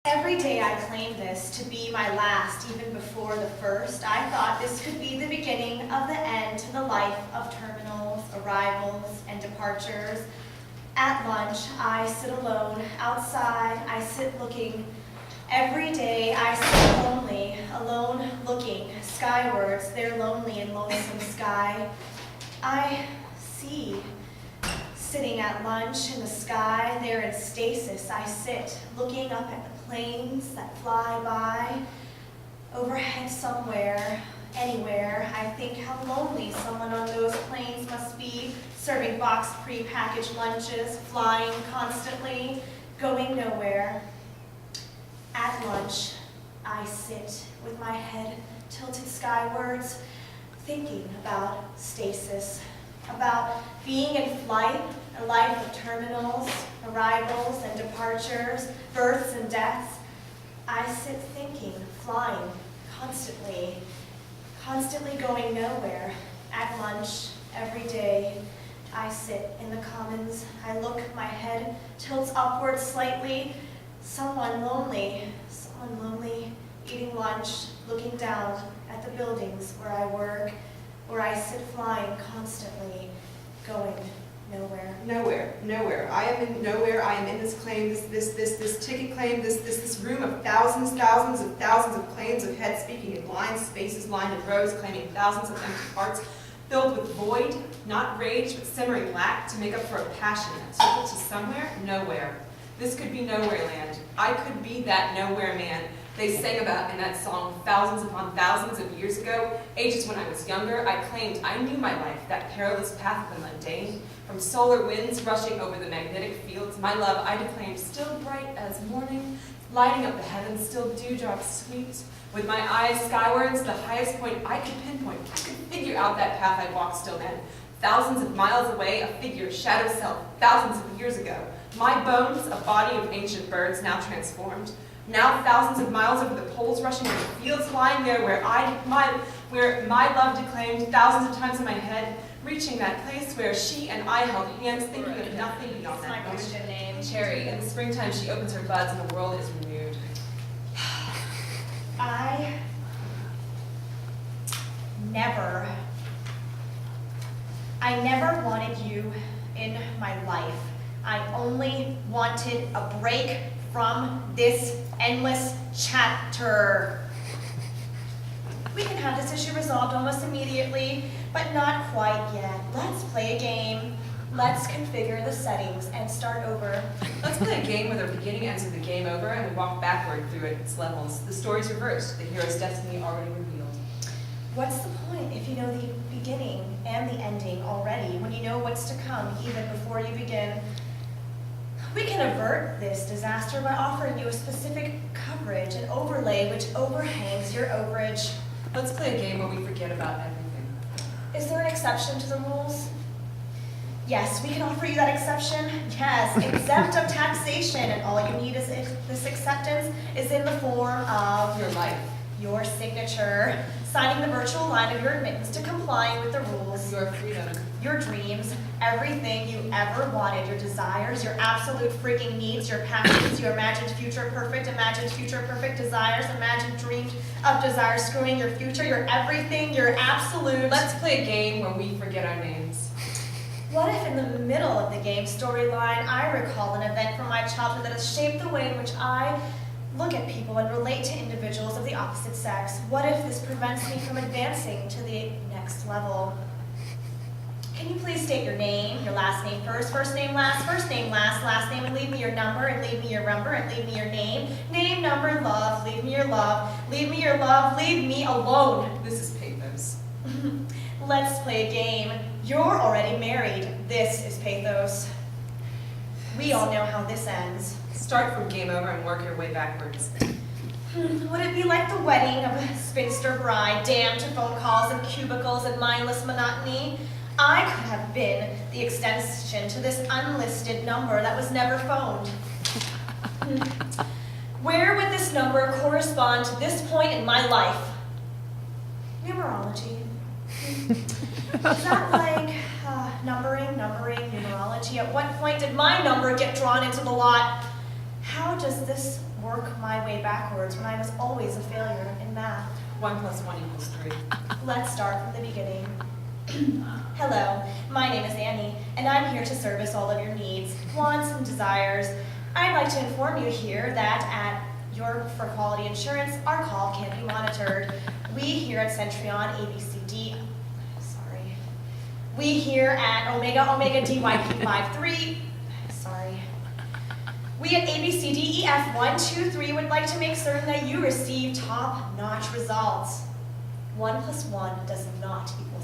Every day I claimed this to be my last, even before the first. I thought this could be the beginning of the end to the life of terminals, arrivals, and departures. At lunch, I sit alone. Outside, I sit looking. Every day I sit lonely, alone looking skywards, their lonely and lonesome sky. I see. Sitting at lunch in the sky, there in stasis, I sit, looking up at the planes that fly by. Overhead somewhere, anywhere, I think how lonely someone on those planes must be, serving boxed pre-packaged lunches, flying constantly, going nowhere. At lunch, I sit with my head tilted skywards, thinking about stasis, about being in flight, a life of terminals, arrivals and departures, births and deaths. I sit thinking, flying, constantly going nowhere. At lunch, every day, I sit in the commons. I look, my head tilts upward slightly. Someone lonely, eating lunch, looking down at the buildings where I work, where I sit flying constantly, going nowhere. Nowhere. I am in nowhere. I am in this claim, this ticket claim, this room of thousands of claims of heads speaking in lines, spaces lined in rows, claiming thousands of empty hearts, filled with void, not rage, but simmering lack, to make up for a passion that took it to somewhere, nowhere. This could be nowhere land. I could be that nowhere man they sang about in that song thousands upon thousands of years ago, ages when I was younger. I claimed I knew my life, that perilous path of the mundane, from solar winds rushing over the magnetic fields. My love I declaimed, still bright as morning, lighting up the heavens, still dewdrops sweet. With my eyes skywards, the highest point I could pinpoint, I could figure out that path I walked still then. Thousands of miles away, a figure, shadow self, thousands of years ago. My bones, a body of ancient birds, now transformed. Now thousands of miles over the poles, rushing over the fields, lying there where my love declaimed thousands of times in my head, reaching that place where she and I held hands, thinking of nothing beyond that moment. Christian name. Cherry. In the springtime, she opens her buds and the world is renewed. I never wanted you in my life. I only wanted a break from this endless chapter. We can have this issue resolved almost immediately, but not quite yet. Let's play a game. Let's configure the settings and start over. Let's play a game where the beginning ends with the game over and we walk backward through its levels. The story's reversed, the hero's destiny already revealed. What's the point if you know the beginning and the ending already, when you know what's to come even before you begin? We can avert this disaster by offering you a specific coverage, an overlay which overhangs your overage. Let's play a game where we forget about everything. Is there an exception to the rules? Yes, we can offer you that exception. Yes, exempt of taxation, and all you need is this acceptance is in the form of Your life. your signature, signing the virtual line of your admittance to complying with the rules. Your freedom. Your dreams, everything you ever wanted, your desires, your absolute freaking needs, your passions, your imagined future perfect desires, imagined dreamed of desires screwing your future, your everything, your absolute. Let's play a game where we forget our names. What if in the middle of the game storyline, I recall an event from my childhood that has shaped the way in which I look at people and relate to individuals of the opposite sex? What if this prevents me from advancing to the next level? Can you please state your name, your last name first name last, last name, and leave me your number, and leave me your number, and leave me your name, number, love, leave me your love, leave me your love, leave me alone. This is pathos. Let's play a game. You're already married. This is pathos. We all know how this ends. Start from game over and work your way backwards. Would it be like the wedding of a spinster bride, damned to phone calls and cubicles and mindless monotony? I could have been the extension to this unlisted number that was never phoned. Where would this number correspond to this point in my life? Numerology. Is that like numbering, numerology? At what point did my number get drawn into the lot? How does this work my way backwards when I was always a failure in math. 1 + 1 = 3. Let's start from the beginning. Hello, my name is Annie, and I'm here to service all of your needs, wants, and desires. I'd like to inform you here that at York for Quality Insurance, our call can be monitored. We here at Centrion ABCD, we here at Omega DYP53, we at ABCDEF123 would like to make certain that you receive top-notch results. 1 + 1 does not equal